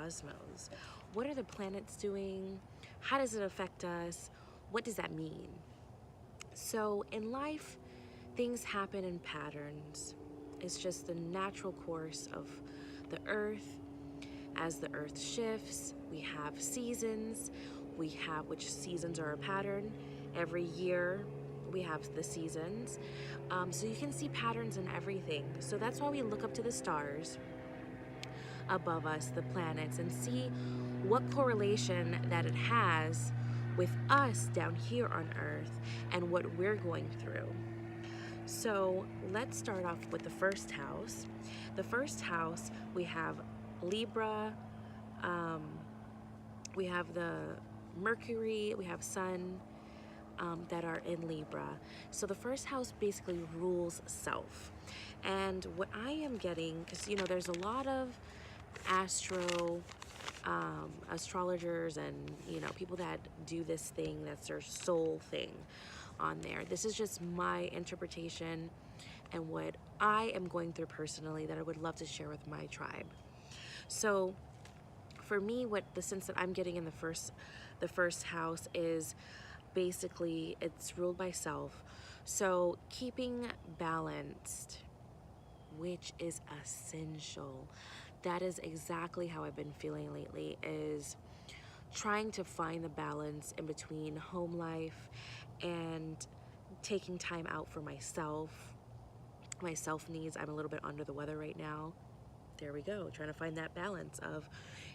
cosmos. What are the planets doing? How does it affect us? What does that mean? So in life, things happen in patterns. It's just the natural course of the earth. As the earth shifts, we have seasons. Which seasons are a pattern. Every year we have the seasons. So you can see patterns in everything. So that's why we look up to the stars above us, the planets, and see what correlation that it has with us down here on earth and what we're going through. So let's start off with the first house. The first house, we have Libra, we have the Mercury, we have Sun that are in Libra. So the first house basically rules self. And what I am getting, because there's a lot of astrologers and people that do this thing, that's their soul thing on there. This is just my interpretation and what I am going through personally that I would love to share with my tribe. So for me, what the sense that I'm getting in the first house is basically it's ruled by self. So keeping balanced, which is essential. That is exactly how I've been feeling lately, is trying to find the balance in between home life and taking time out for myself, my self needs. I'm a little bit under the weather right now. There we go, trying to find that balance of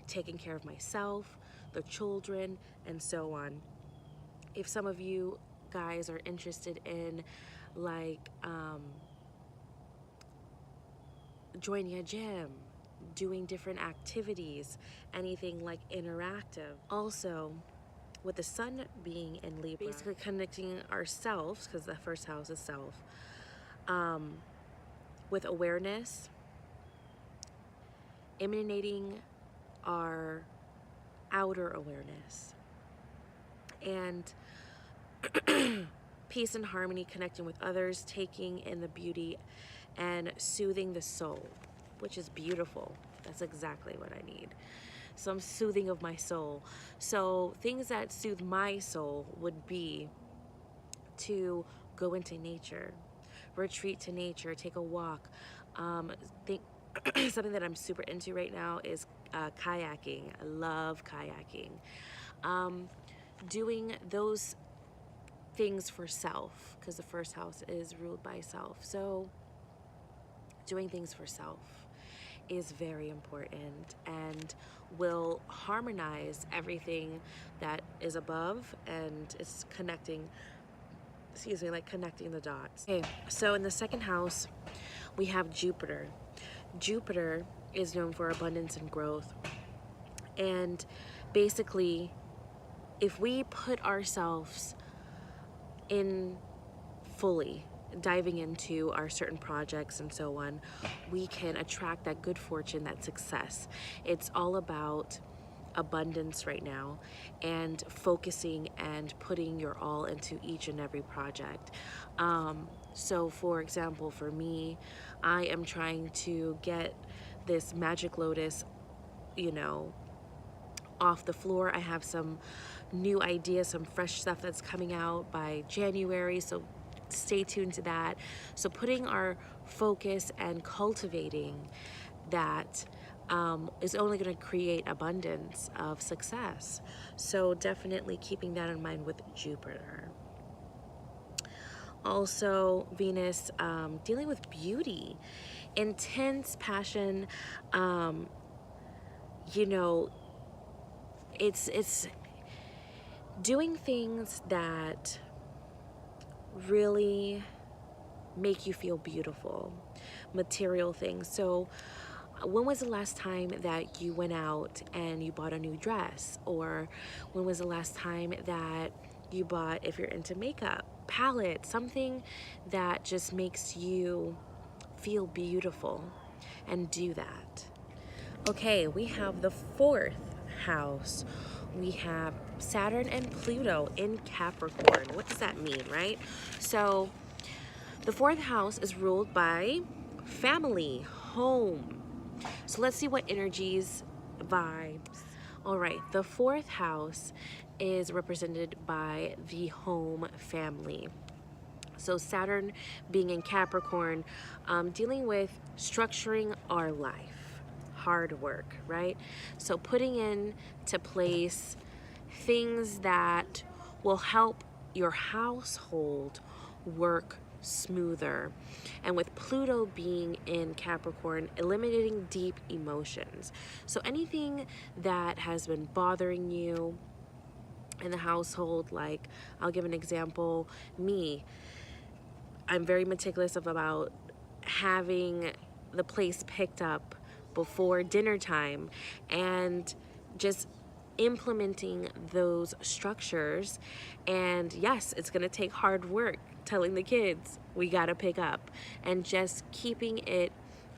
taking care of myself, the children, and so on. If some of you guys are interested in joining a gym, doing different activities, anything like interactive. Also, with the sun being in Libra, basically connecting ourselves, because the first house is self, with awareness, emanating our outer awareness, and peace and harmony, connecting with others, taking in the beauty and soothing the soul, which is beautiful. That's exactly what I need. Some soothing of my soul. So things that soothe my soul would be to go into nature, retreat to nature, take a walk. Something that I'm super into right now is kayaking. I love kayaking. Doing those things for self, because the first house is ruled by self. So doing things for self is very important and will harmonize everything that is above, and it's connecting the dots. Okay, so in the second house, we have Jupiter. Jupiter is known for abundance and growth. And basically, if we put ourselves in fully, diving into our certain projects and so on, we can attract that good fortune, that success. It's all about abundance right now, and focusing and putting your all into each and every project. So for example, for me, I am trying to get this Magick Lotus, off the floor. I have some new ideas, some fresh stuff that's coming out by January, so stay tuned to that. So putting our focus and cultivating that is only going to create abundance of success. So definitely keeping that in mind with Jupiter. Also, Venus, dealing with beauty, intense passion. It's doing things that really make you feel beautiful, material things. So when was the last time that you went out and you bought a new dress? Or when was the last time that you bought, if you're into makeup, palette, something that just makes you feel beautiful? And do that. Okay, we have the fourth house. We have Saturn and Pluto in Capricorn. What does that mean, right? So the fourth house is ruled by family, home. So let's see what energies vibes. All right, the fourth house is represented by the home family. So Saturn being in Capricorn, dealing with structuring our life, hard work, right? So putting into place things that will help your household work smoother. And with Pluto being in Capricorn, eliminating deep emotions. So anything that has been bothering you in the household, like I'll give an example, I'm very meticulous about having the place picked up before dinner time and just implementing those structures. And yes, it's going to take hard work telling the kids we got to pick up, and just keeping it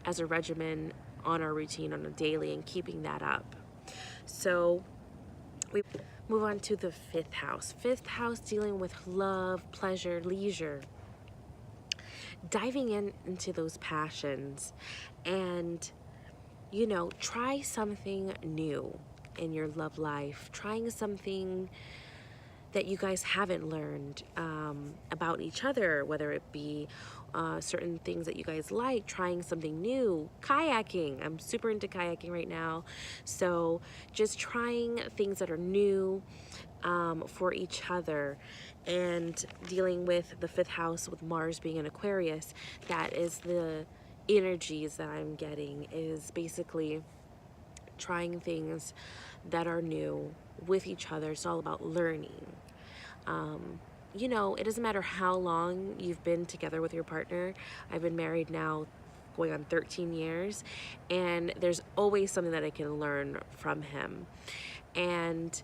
as a regimen on our routine on a daily and keeping that up. So we move on to the fifth house. Fifth house dealing with love, pleasure, leisure. Diving into those passions and, you know, try something new in your love life. Trying something that you guys haven't learned about each other, whether it be certain things that you guys like, trying something new, kayaking. I'm super into kayaking right now. So just trying things that are new for each other, and dealing with the fifth house with Mars being in Aquarius. That is the energies that I'm getting, is basically trying things that are new with each other. It's all about learning. You know, it doesn't matter how long you've been together with your partner. I've been married now going on 13 years, and there's always something that I can learn from him, and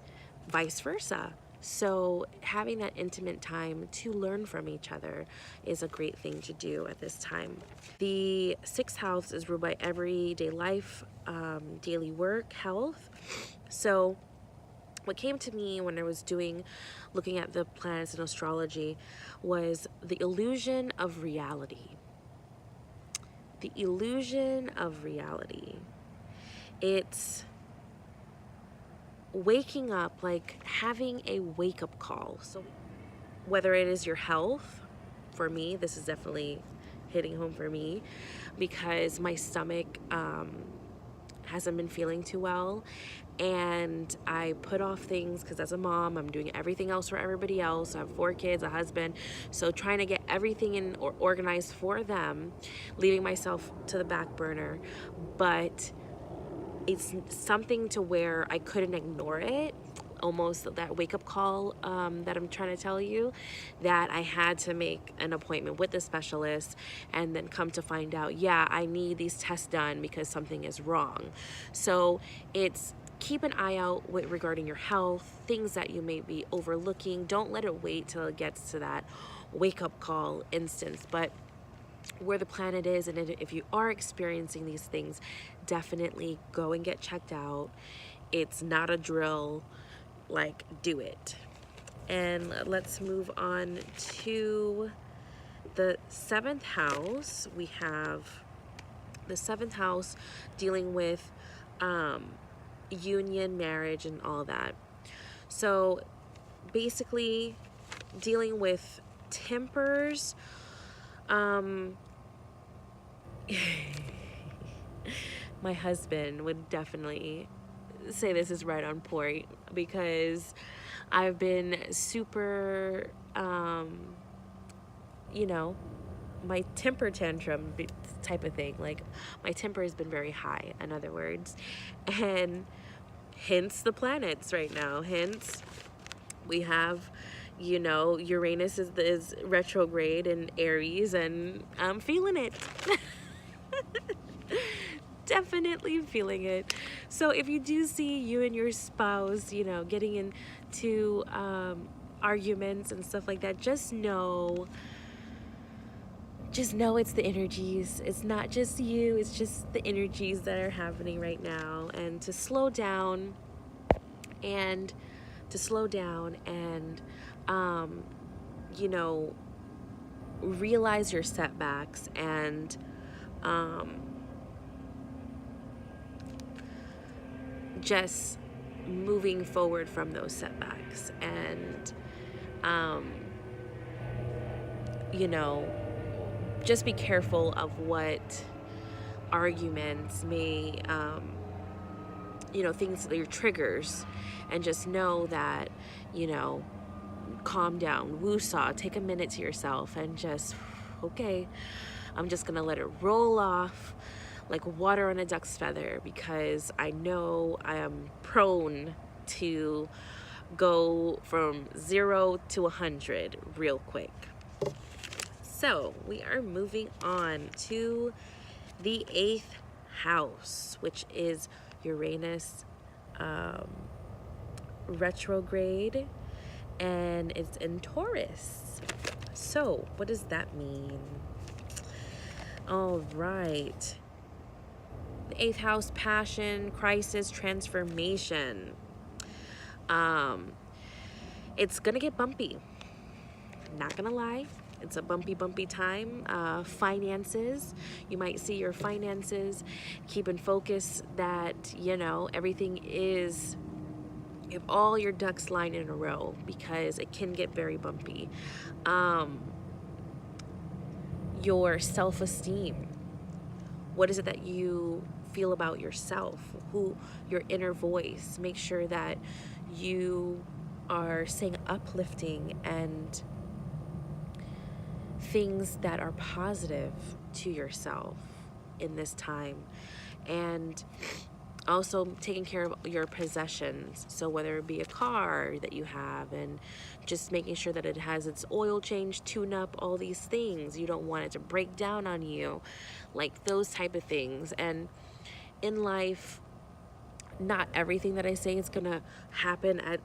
vice versa. So having that intimate time to learn from each other is a great thing to do at this time. The sixth house is ruled by everyday life, daily work, health. So what came to me when I was looking at the planets in astrology was the illusion of reality. The illusion of reality. It's waking up, like having a wake-up call. So whether it is your health, for me, this is definitely hitting home for me, because my stomach hasn't been feeling too well, and I put off things because as a mom, I'm doing everything else for everybody else. I have 4 kids, a husband, so trying to get everything in or organized for them, leaving myself to the back burner. But it's something to where I couldn't ignore it, almost that wake-up call that I'm trying to tell you, that I had to make an appointment with the specialist, and then come to find out, yeah, I need these tests done because something is wrong. So it's keep an eye out regarding your health, things that you may be overlooking. Don't let it wait till it gets to that wake-up call instance. But where the planet is, and if you are experiencing these things, definitely go and get checked out. It's not a drill, like, do it. And let's move on to the seventh house. We have the seventh house dealing with union, marriage, and all that. So basically dealing with tempers. My husband would definitely say this is right on point, because I've been super, you know, my temper tantrum type of thing. Like, my temper has been very high, in other words, and hence the planets right now. Hence, we have, you know, Uranus is retrograde in Aries, and I'm feeling it. Definitely feeling it. So if you do see you and your spouse, you know, getting into arguments and stuff like that, just know it's the energies. It's not just you, it's just the energies that are happening right now. And to slow down and you know, realize your setbacks, and just moving forward from those setbacks, and you know, just be careful of what arguments may you know, things, your triggers, and just know that, you know, calm down, woosah, take a minute to yourself and just, okay, I'm just gonna let it roll off like water on a duck's feather, because I know I am prone to go from 0 to 100 real quick. So we are moving on to the 8th house, which is Uranus retrograde, and it's in Taurus. So what does that mean? All right. The 8th house, passion, crisis, transformation. It's gonna get bumpy. Not gonna lie. It's a bumpy time. Finances, you might see your finances. Keep in focus that, you know, everything is, you have all your ducks lined in a row, because it can get very bumpy. Your self-esteem. What is it that you feel about yourself? Your inner voice. Make sure that you are saying uplifting and things that are positive to yourself in this time. And also taking care of your possessions. So whether it be a car that you have, and just making sure that it has its oil change, tune up, all these things. You don't want it to break down on you, like those type of things. And in life, not everything that I say is gonna happen at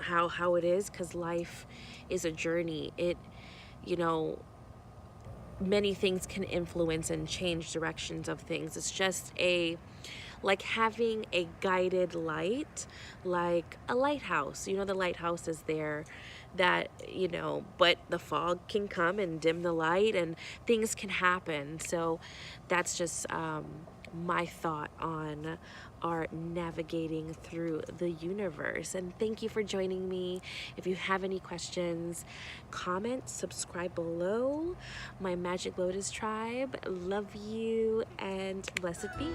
how it is, because life is a journey. It, you know, many things can influence and change directions of things. It's just like having a guided light, like a lighthouse. You know, the lighthouse is there, that, you know, but the fog can come and dim the light, and things can happen. So that's just my thought on our navigating through the universe. And thank you for joining me. If you have any questions, comment, subscribe below. My Magick Lotus tribe, love you, and blessed be.